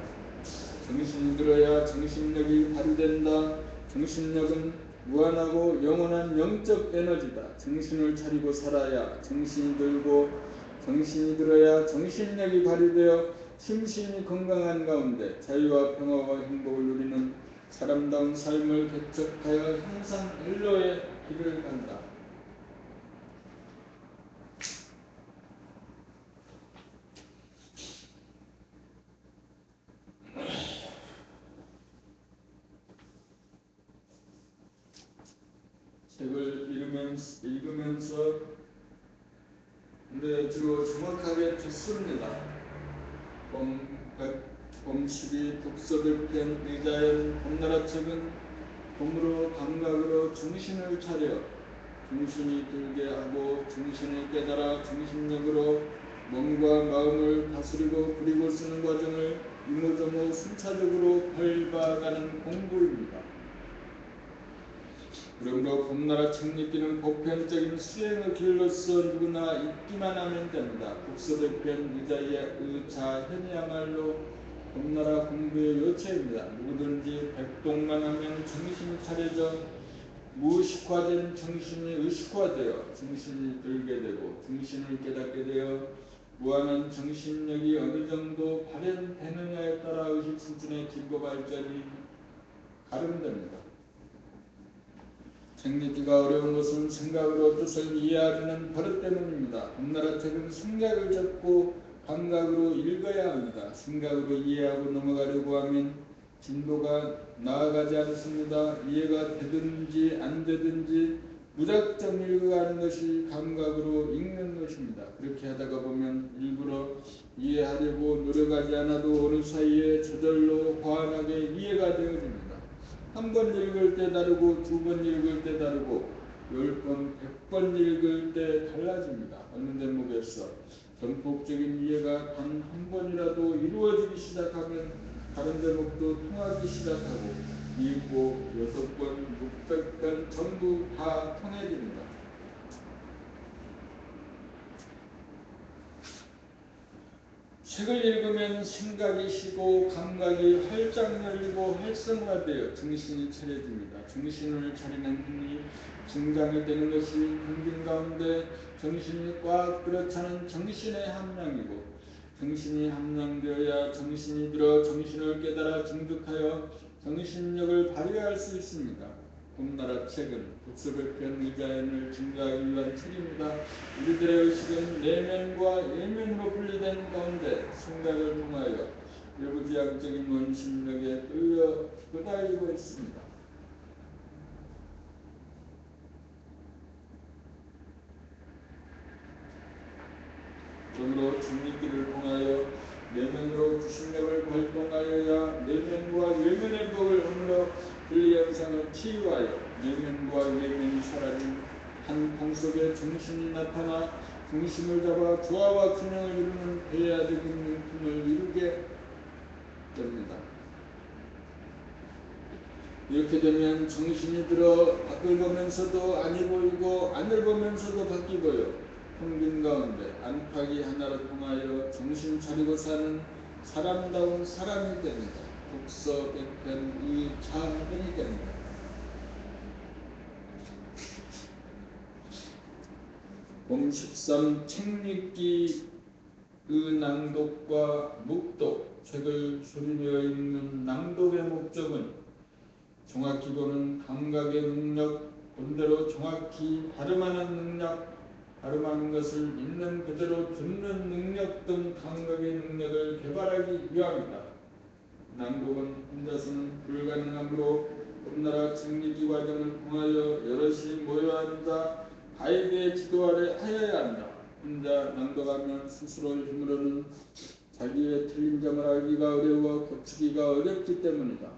정신이 들어야 정신력이 발휘된다. 정신력은 무한하고 영원한 영적 에너지다. 정신을 차리고 살아야 정신이 들고 정신이 들어야 정신력이 발휘되어 심신이 건강한 가운데 자유와 평화와 행복을 누리는 사람다운 삶을 개척하여 항상 일로의 길을 간다. 책을 읽으면서 주로 정확하게 듣습니다. 범12 독서들편 의자연 봄나라 책은 봄으로 감각으로 정신을 차려 정신이 들게 하고 정신을 깨달아 정신력으로 몸과 마음을 다스리고 부리고 쓰는 과정을 이모저모 순차적으로 밟아가는 공부입니다. 그러므로 봄나라 책 읽기는 보편적인 수행의 길로서 누구나 읽기만 하면 됩니다. 독서들편 의자현이야말로 봄나라 공부의 요체입니다. 누구든지 백동만 하면 정신이 차려져 무의식화된 정신이 의식화되어 정신이 들게 되고 정신을 깨닫게 되어 무한한 정신력이 어느 정도 발현되느냐에 따라 의식 수준의 진보 발전이 가름됩니다. 책 읽기가 어려운 것은 생각으로 뜻을 이해하려는 버릇 때문입니다. 봄나라 책은 생각을 접고 감각으로 읽어야 합니다. 생각으로 이해하고 넘어가려고 하면 진도가 나아가지 않습니다. 이해가 되든지 안 되든지 무작정 읽어가는 것이 감각으로 읽는 것입니다. 그렇게 하다가 보면 일부러 이해하려고 노력하지 않아도 어느 사이에 저절로 환하게 이해가 되어집니다. 한 번 읽을 때 다르고 두 번 읽을 때 다르고 10번, 100번 읽을 때 달라집니다. 어느 대목에서 전폭적인 이해가 단 한 번이라도 이루어지기 시작하면 다른 대목도 통하기 시작하고 2고 6번, 600번 전부 다 통해집니다. 책을 읽으면 생각이 쉬고 감각이 활짝 열리고 활성화되어 정신이 차려집니다. 정신을 차리는 힘이 증강이 되는 것이 공긴 가운데 정신이 꽉 들어차는 정신의 함량이고 정신이 함량되어야 정신이 들어 정신을 깨달아 증득하여 정신력을 발휘할 수 있습니다. 봄나라 책은 독서별편 의자연을 증가하기 위한 책입니다. 우리들의 의식은 내면과 예면으로 분리된 가운데 생각을 통하여 일부지향적인 원심력에 끌려 끄달리고 있습니다. 그러므로 중립기를 통하여 내면으로 구심력을 발동하여야 내면과 외면의 법을 허물어 분리현상을 치유하여 내면과 외면이 차라리 한 통 속에 정신이 나타나 중심을 잡아 조화와 균형을 이루는 배야적인 명품을 이루게 됩니다. 이렇게 되면 정신이 들어 밖을 보면서도 안이 보이고 안을 보면서도 밖이 보여 평균 가운데 안팎이 하나로 통하여 정신 차리고 사는 사람다운 사람이 됩니다. 독서 백편 이자행이 됩니다. 봄 13 책 읽기 낭독과 묵독 책을 소리내어 읽는 낭독의 목적은 정확히 보는 감각의 능력, 본대로 정확히 발음하는 능력, 발음하는 것을 있는 그대로 듣는 능력 등 감각의 능력을 개발하기 위함이다. 낭독은 혼자서는 불가능하므로 봄나라 책읽기 과정을 통하여 여럿이 모여 앉아 가이드의 지도 아래 하여야 한다. 혼자 낭독하면 스스로의 힘으로는 자기의 틀린 점을 알기가 어려워 고치기가 어렵기 때문이다.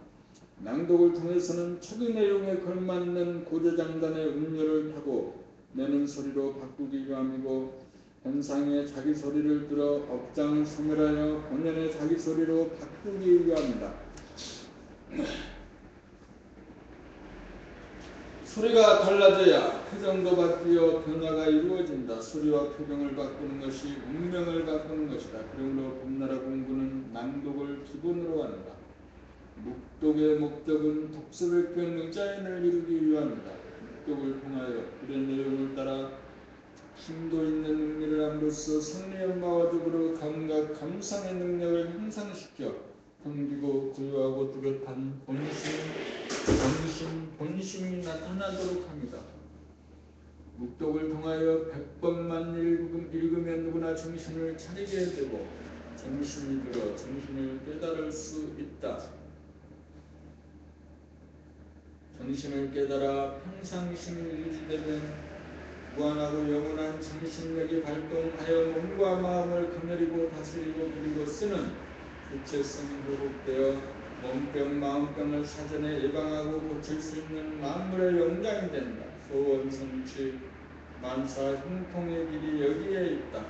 낭독을 통해서는 책의 내용에 걸맞는 고조장단의 음료를 타고 내는 소리로 바꾸기 위함이고 현상의 자기 소리를 들어 업장을 소멸하여 본연의 자기 소리로 바꾸기 위함이다. 소리가 달라져야 표정도 바뀌어 변화가 이루어진다. 소리와 표정을 바꾸는 것이 운명을 바꾸는 것이다. 그러므로 봄나라 공부는 낭독을 기본으로 한다. 묵독의 목적은 독서백편 의자인을 이루기 위함이다. 묵독을 통하여 글의 내용을 따라 심도 있는 의미를 함으로써 생리연마와 더불어 감각, 감상의 능력을 향상시켜 섬기고 고요하고 뚜렷한 본심이 나타나도록 합니다. 묵독을 통하여 100번만 읽으면 누구나 정신을 차리게 되고 정신이 들어 정신을 깨달을 수 있다. 정신을 깨달아 평상심이 유지되면 무한하고 영원한 정신력이 발동하여 몸과 마음을 거느리고 다스리고 그리고 쓰는 주체성이 회복되어 몸병 마음병을 사전에 예방하고 고칠 수 있는 만물의 영장이 된다. 소원 성취 만사 형통의 길이 여기에 있다.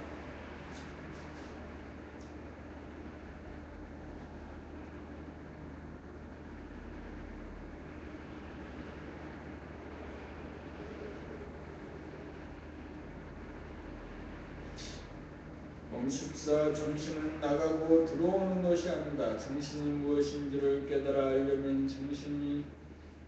봄14 정신은 나가고 들어오는 것이 아니다. 정신이 무엇인지를 깨달아 알려면 정신이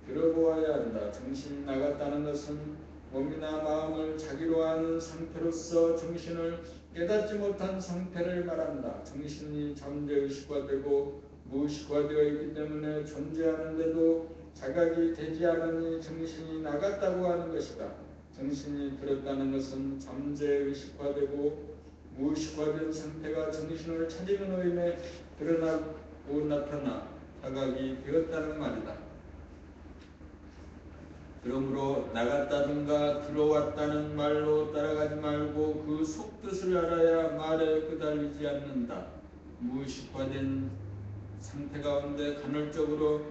들어보아야 한다. 정신이 나갔다는 것은 몸이나 마음을 자기로 아는 상태로서 정신을 깨닫지 못한 상태를 말한다. 정신이 잠재의식화되고 무의식화되어 있기 때문에 존재하는데도 자각이 되지 않으니 정신이 나갔다고 하는 것이다. 정신이 들었다는 것은 잠재의식화되고 무의식화된 상태가 정신을 차리는 의미에 드러나고 나타나 자각이 되었다는 말이다. 그러므로 나갔다든가 들어왔다는 말로 따라가지 말고 그 속뜻을 알아야 말에 끄달리지 않는다. 무의식화된 상태 가운데 간헐적으로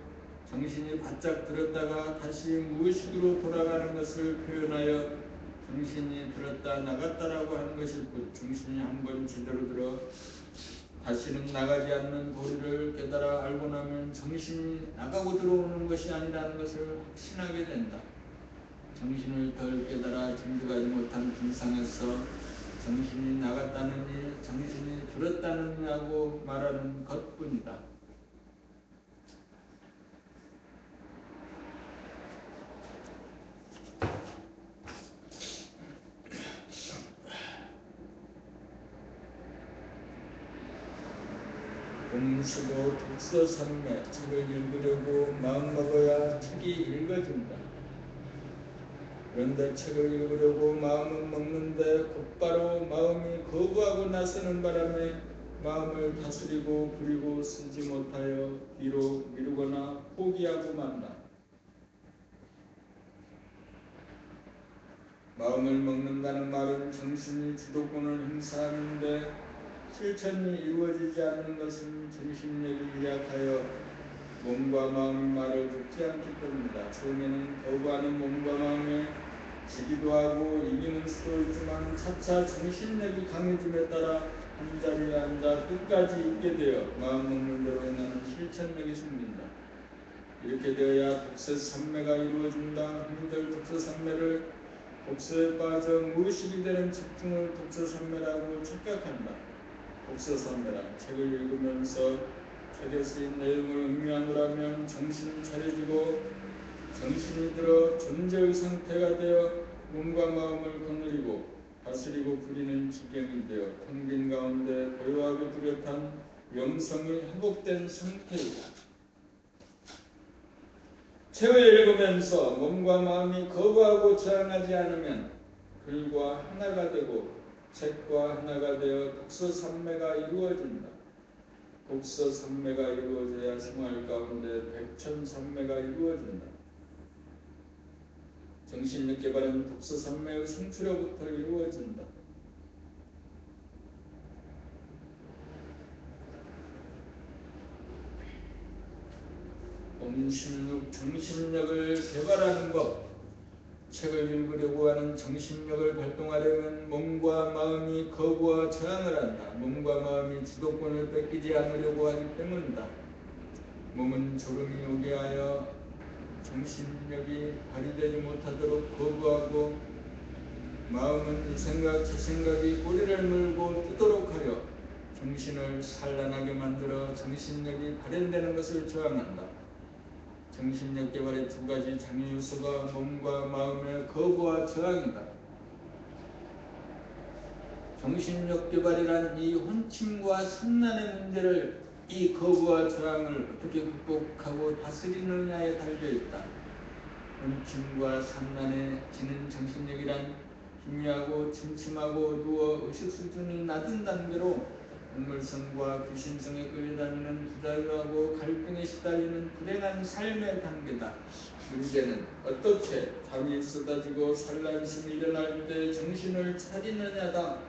정신이 바짝 들었다가 다시 무의식으로 돌아가는 것을 표현하여 정신이 들었다 나갔다라고 하는 것일 뿐 정신이 한번 제대로 들어 다시는 나가지 않는 도리를 깨달아 알고 나면 정신이 나가고 들어오는 것이 아니라는 것을 확신하게 된다. 정신을 덜 깨달아 정직하지 못한 분상에서 정신이 나갔다느니 정신이 들었다느냐고 말하는 것뿐이다. 공수도 독서 산매 책을 읽으려고 마음먹어야 책이 읽어진다. 그런데 책을 읽으려고 마음은 먹는데 곧바로 마음이 거부하고 나서는 바람에 마음을 다스리고 부리고 쓰지 못하여 뒤로 미루거나 포기하고 만다. 마음을 먹는다는 말은 정신이 주도권을 행사하는데 실천이 이루어지지 않는 것은 정신력이 약하여 몸과 마음이 말을 듣지 않기 때문이다. 처음에는 거부하는 몸과 마음에 지기도 하고 이기는 수도 있지만 차차 정신력이 강해짐에 따라 한 자리에 앉아 끝까지 있게 되어 마음 먹는 대로 행하는 실천력이 생긴다. 이렇게 되어야 독서삼매가 이루어진다. 흔히들 독서삼매를 독서에 빠져 무의식이 되는 집중을 독서삼매라고 착각한다. 독서삼매란 책을 읽으면서 책에 쓰인 내용을 음미하노라면 정신이 차려지고 정신이 들어 존재의 상태가 되어 몸과 마음을 거느리고 다스리고 부리는 지경이 되어 텅 빈 가운데 고요하고 뚜렷한 영성이 회복된 상태이다. 책을 읽으면서 몸과 마음이 거부하고 저항하지 않으면 글과 하나가 되고 책과 하나가 되어 독서삼매가 이루어진다. 독서삼매가 이루어져야 생활 가운데 백천삼매가 이루어진다. 정신력 개발은 독서삼매의 성취로부터 이루어진다. 공신력, 정신력을 개발하는 것. 책을 읽으려고 하는 정신력을 발동하려면 몸과 마음이 거부와 저항을 한다. 몸과 마음이 주도권을 뺏기지 않으려고 하기 때문이다. 몸은 졸음이 오게 하여 정신력이 발휘되지 못하도록 거부하고 마음은 이 생각 저 생각이 꼬리를 물고 뜨도록 하려 정신을 산란하게 만들어 정신력이 발현되는 것을 저항한다. 정신력 개발의 두 가지 장애 요소가 몸과 마음의 거부와 저항이다. 정신력 개발이란 이 혼침과 산란의 문제를 이 거부와 저항을 어떻게 극복하고 다스리느냐에 달려 있다. 혼침과 산란에 지는 정신력이란 희미하고 침침하고 어두워 의식 수준이 낮은 단계로 동물성과 귀신성에 끌려다니는 부자유하고 갈등에 시달리는 불행한 삶의 단계다. 문제는 어떻게 잠이 쏟아지고 산란심이 일어날 때 정신을 차리느냐다.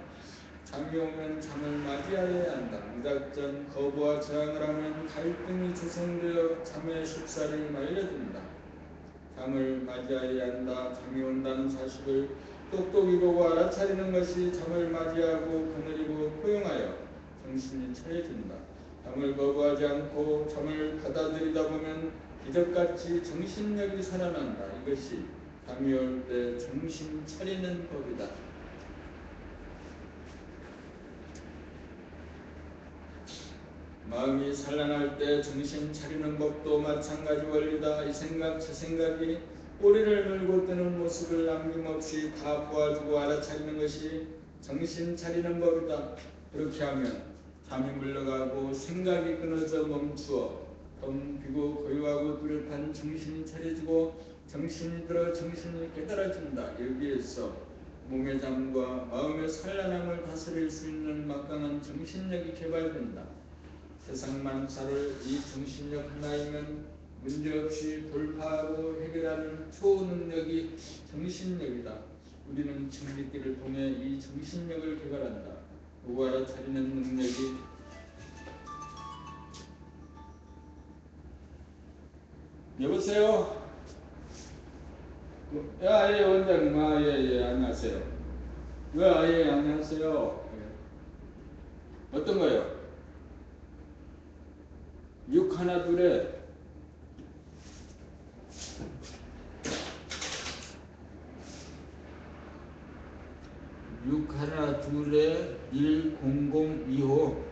잠이 오면 잠을 맞이하여야 한다. 무작정 거부와 저항을 하면 갈등이 조성되어 잠의 쉽사리 말려든다. 잠을 맞이하여야 한다. 잠이 온다는 사실을 똑똑히 보고 알아차리는 것이 잠을 맞이하고 거느리고 포용하여 정신이 차려진다. 잠을 거부하지 않고 잠을 받아들이다 보면 기적같이 정신력이 살아난다. 이것이 잠이 올 때 정신 차리는 법이다. 마음이 산란할 때 정신 차리는 법도 마찬가지 원리다. 이 생각 저 생각이 꼬리를 물고 뜨는 모습을 남김없이 다 보아주고 알아차리는 것이 정신 차리는 법이다. 그렇게 하면 잠이 물러가고 생각이 끊어져 멈추어 텅 비고 고요하고 뚜렷한 정신이 차려지고 정신이 들어 정신이 깨달아진다. 여기에서 몸의 잠과 마음의 산란함을 다스릴 수 있는 막강한 정신력이 개발된다. 세상 만사를 이 정신력 하나이면 문제없이 돌파하고 해결하는 초능력이 정신력이다. 우리는 정리기를 통해 이 정신력을 개발한다. 보고 알아차리는 능력이 여보세요? 예, 원장님. 예, 안녕하세요. 예, 안녕하세요. 예. 어떤 거요? 6 하나 둘에 6 하나 둘에 1002호.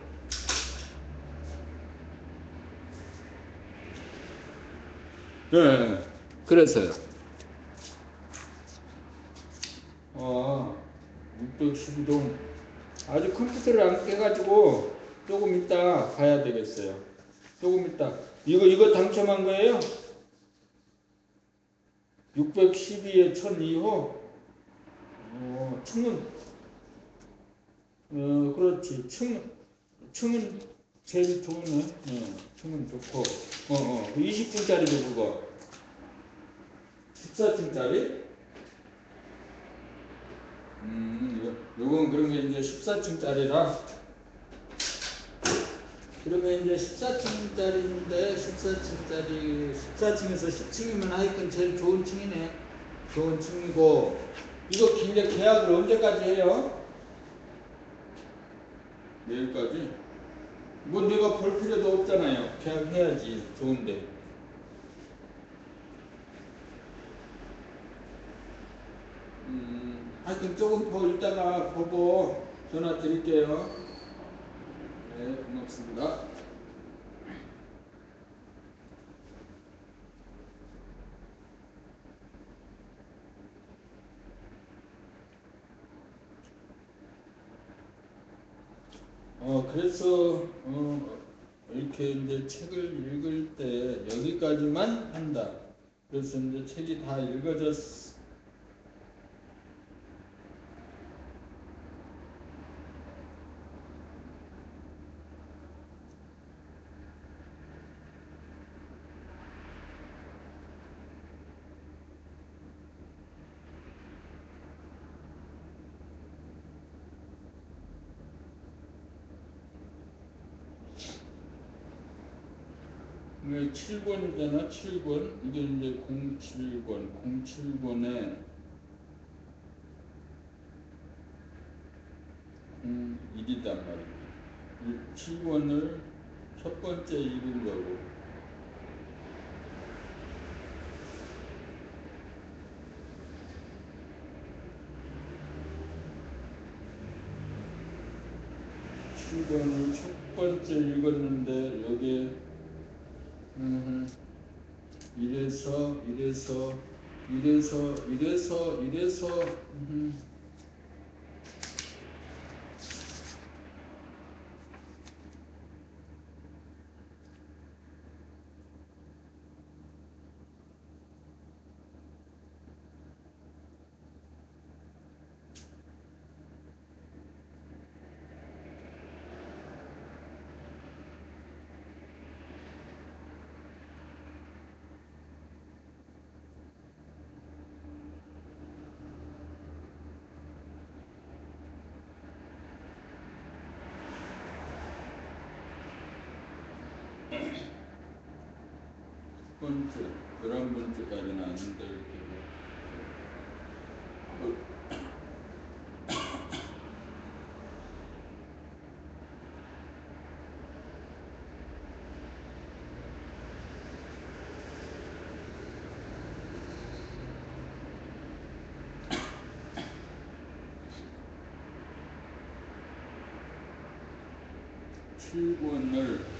네, 그래서요. 612동. 아직 컴퓨터를 안 깨가지고 조금 이따 가야 되겠어요. 조금 이따. 이거 당첨한 거예요? 612에 1002호. 층은 그렇지. 층은 제일 좋네. 층은 좋고. 20분짜리도 그거. 14층짜리? 요건 그러면 이제 14층짜리라. 그러면 이제 14층짜리인데 14층짜리 14층에서 10층이면 하여튼 제일 좋은 층이네. 좋은 층이고 이거 이제 계약을 언제까지 해요? 내일까지? 뭐 내가 볼 필요도 없잖아요. 계약해야지. 좋은데. 하여튼 조금 더 이따가 보고 전화 드릴게요. 네, 고맙습니다. 그래서 이렇게 이제 책을 읽을 때 여기까지만 한다. 그래서 이제 책이 다 읽어졌어. 이게 7권이잖아. 7권. 이게 이제 07권. 07권에 01이단 말이야. 이 7권을 첫 번째 읽은 거고. 칠권을 첫 번째 읽었는데 여기에 이래서 첫 번째 11번째까지는 아닌데 이렇게 7권을